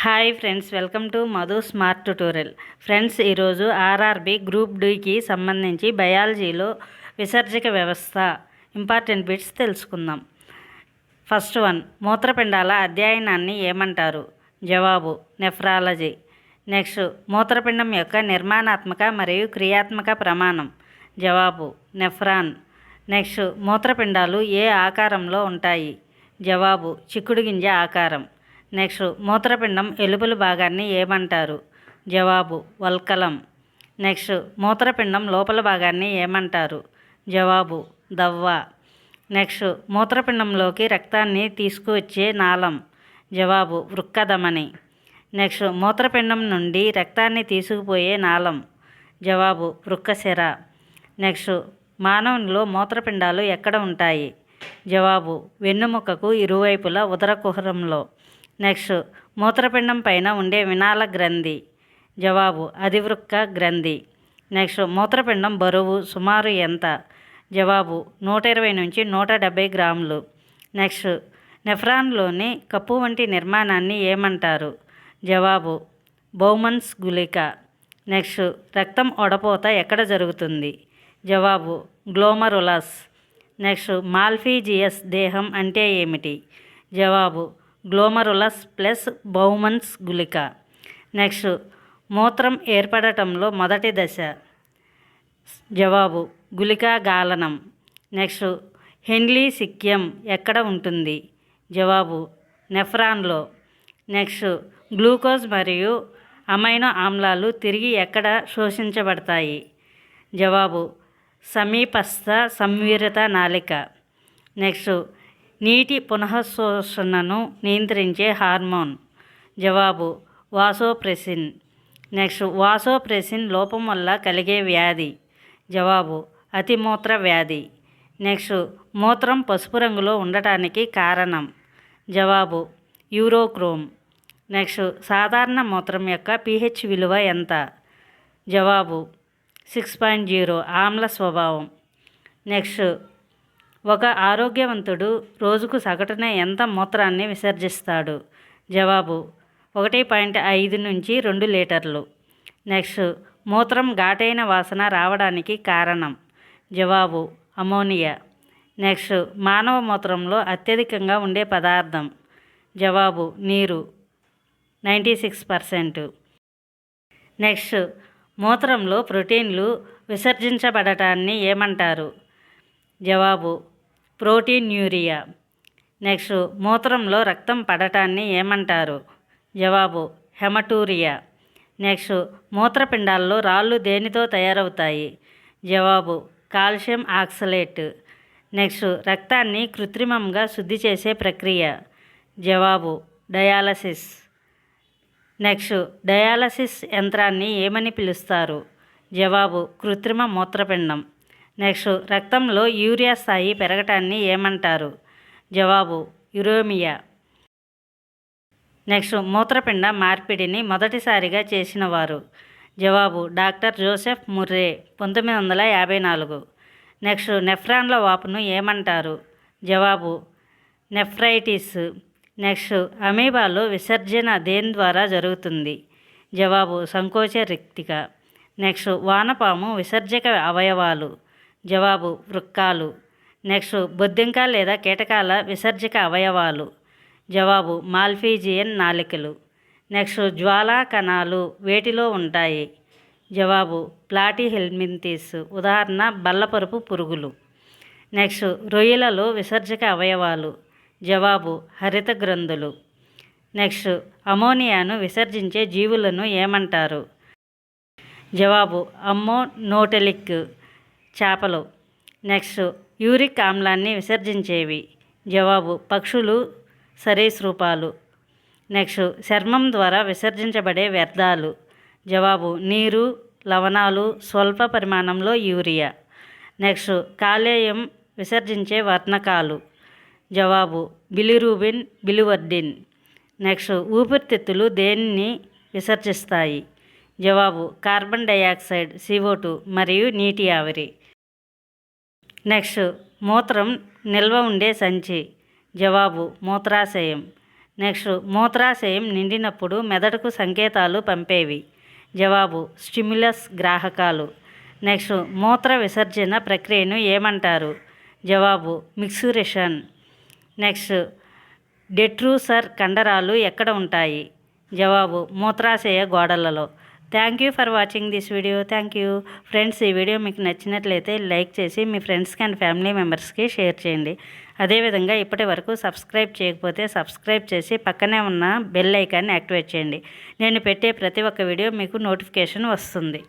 Hi friends, welcome to Madhu smart tutorial. Friends, ఈరోజు RRB group డికి సంబంధించి బయాలజీలో విసర్జక వ్యవస్థ ఇంపార్టెంట్ బిట్స్ తెలుసుకుందాం. ఫస్ట్ వన్, మూత్రపిండాల అధ్యయనాన్ని ఏమంటారు? జవాబు నెఫ్రాలజీ. నెక్స్ట్, మూత్రపిండం యొక్క నిర్మాణాత్మక మరియు క్రియాత్మక ప్రమాణం. జవాబు నెఫ్రాన్. నెక్స్ట్, మూత్రపిండాలు ఏ ఆకారంలో ఉంటాయి? జవాబు చిక్కుడు గింజ ఆకారం. నెక్స్ట్, మూత్రపిండం ఎలుకల భాగాన్ని ఏమంటారు? జవాబు వల్కలం. నెక్స్ట్, మూత్రపిండం లోపల భాగాన్ని ఏమంటారు? జవాబు దవ్వ. నెక్స్ట్, మూత్రపిండంలోకి రక్తాన్ని తీసుకువచ్చే నాళం. జవాబు వృక్కధమని. నెక్స్ట్, మూత్రపిండం నుండి రక్తాన్ని తీసుకుపోయే నాళం. జవాబు వృక్కశిర. నెక్స్ట్, మానవునిలో మూత్రపిండాలు ఎక్కడ ఉంటాయి? జవాబు వెన్నుముకకు ఇరువైపులా ఉదర కుహరంలో. నెక్స్ట్, మూత్రపిండం పైన ఉండే వినాళ గ్రంథి. జవాబు అధివృక్క గ్రంథి. నెక్స్ట్, మూత్రపిండం బరువు సుమారు ఎంత? జవాబు 120 నుంచి 170 గ్రాములు. నెక్స్ట్, నెఫ్రాన్లోని కప్పు వంటి నిర్మాణాన్ని ఏమంటారు? జవాబు బౌమన్స్ గుళిక. నెక్స్ట్, రక్తం ఒడపోత ఎక్కడ జరుగుతుంది? జవాబు గ్లోమరులస్. నెక్స్ట్, మాల్ఫీజియస్ దేహం అంటే ఏమిటి? జవాబు గ్లోమరులస్ ప్లస్ బౌమన్స్ గుళిక. నెక్స్ట్, మూత్రం ఏర్పడటంలో మొదటి దశ. జవాబు గుళికా గాలనం. నెక్స్ట్, హెన్లీ సిక్యం ఎక్కడ ఉంటుంది? జవాబు నెఫ్రాన్లో. నెక్స్ట్, గ్లూకోజ్ మరియు అమైనో ఆమ్లాలు తిరిగి ఎక్కడ శోషించబడతాయి? జవాబు సమీపస్థ సంవీరిత నాళిక. నెక్స్ట్, నీటి పునఃశోషణను నియంత్రించే హార్మోన్. జవాబు వాసోప్రెసిన్. నెక్స్ట్, వాసోప్రెసిన్ లోపం వల్ల కలిగే వ్యాధి. జవాబు అతిమూత్ర వ్యాధి. నెక్స్ట్, మూత్రం పసుపు రంగులో ఉండటానికి కారణం. జవాబు యూరోక్రోమ్. నెక్స్ట్, సాధారణ మూత్రం యొక్క pH విలువ ఎంత? జవాబు 6.0 ఆమ్ల స్వభావం. నెక్స్ట్, ఒక ఆరోగ్యవంతుడు రోజుకు సగటున ఎంత మూత్రాన్ని విసర్జిస్తాడు? జవాబు 1.5 నుంచి 2 లీటర్లు. నెక్స్ట్, మూత్రం ఘాటైన వాసన రావడానికి కారణం. జవాబు అమోనియా. నెక్స్ట్, మానవ మూత్రంలో అత్యధికంగా ఉండే పదార్థం. జవాబు నీరు 96%. నెక్స్ట్, మూత్రంలో ప్రోటీన్లు విసర్జించబడటాన్ని ఏమంటారు? జవాబు ప్రోటీన్యూరియా. నెక్స్ట్, మూత్రంలో రక్తం పడటాన్ని ఏమంటారు? జవాబు హెమటూరియా. నెక్స్ట్, మూత్రపిండాల్లో రాళ్ళు దేనితో తయారవుతాయి? జవాబు కాల్షియం ఆక్సలేట్. నెక్స్ట్, రక్తాన్ని కృత్రిమంగా శుద్ధి చేసే ప్రక్రియ. జవాబు డయాలసిస్. నెక్స్ట్, డయాలసిస్ యంత్రాన్ని ఏమని పిలుస్తారు? జవాబు కృత్రిమ మూత్రపిండం. నెక్స్ట్, రక్తంలో యూరియా స్థాయి పెరగటాన్ని ఏమంటారు? జవాబు యురేమియా. నెక్స్ట్, మూత్రపిండ మార్పిడిని మొదటిసారిగా చేసిన వారు? జవాబు డాక్టర్ జోసెఫ్ ముర్రే 1954. నెక్స్ట్, నెఫ్రాన్ల వాపును ఏమంటారు? జవాబు నెఫ్రైటిస్. నెక్స్ట్, అమీబాలో విసర్జన దేని ద్వారా జరుగుతుంది? జవాబు సంకోచ రిక్తిక. నెక్స్ట్, వానపాము విసర్జక అవయవాలు. జవాబు వృక్కాలు. నెక్స్ట్, బొద్దింక లేదా కీటకాల విసర్జక అవయవాలు. జవాబు మాల్ఫీజియన్ నాళికలు. నెక్స్ట్, జ్వాలా కణాలు వేటిలో ఉంటాయి? జవాబు ప్లాటిహెల్మింథిస్. ఉదాహరణ బల్లపరుపు పురుగులు. నెక్స్ట్, రొయ్యలలో విసర్జక అవయవాలు. జవాబు హరిత గ్రంథులు. నెక్స్ట్, అమోనియాను విసర్జించే జీవులను ఏమంటారు? జవాబు అమ్మోనోటెలిక్ చేపలు. నెక్స్ట్, యూరిక్ ఆమ్లాన్ని విసర్జించేవి. జవాబు పక్షులు, సరీసృపాలు. నెక్స్ట్, చర్మం ద్వారా విసర్జించబడే వ్యర్థాలు. జవాబు నీరు, లవణాలు, స్వల్ప పరిమాణంలో యూరియా. నెక్స్ట్, కాలేయం విసర్జించే వర్ణకాలు. జవాబు బిలిరూబిన్, బిలివర్డిన్. నెక్స్ట్, ఊపిరితిత్తులు దేనిని విసర్జిస్తాయి? జవాబు కార్బన్ డయాక్సైడ్ CO2 మరియు నీటి ఆవిరి. నెక్స్ట్, మూత్రం నిల్వ ఉండే సంచి. జవాబు మూత్రాశయం. నెక్స్ట్ మూత్రాశయం నిండినప్పుడు మెదడుకు సంకేతాలు పంపేవి. జవాబు స్టిమ్యులస్ గ్రాహకాలు. నెక్స్ట్ మూత్ర విసర్జన ప్రక్రియను ఏమంటారు? జవాబు మిక్సురేషన్. నెక్స్ట్ డెట్రూసర్ కండరాలు ఎక్కడ ఉంటాయి? జవాబు మూత్రాశయ గోడలలో. Thank you for watching this video. Thank you friends. ఈ వీడియో మీకు నచ్చినట్లయితే లైక్ చేసి మీ ఫ్రెండ్స్కి అండ్ ఫ్యామిలీ మెంబర్స్కి షేర్ చేయండి. అదేవిధంగా ఇప్పటి వరకు సబ్స్క్రైబ్ చేయకపోతే సబ్స్క్రైబ్ చేసి పక్కనే ఉన్న బెల్ ఐకాన్ని యాక్టివేట్ చేయండి. నేను పెట్టే ప్రతి ఒక్క వీడియో మీకు నోటిఫికేషన్ వస్తుంది.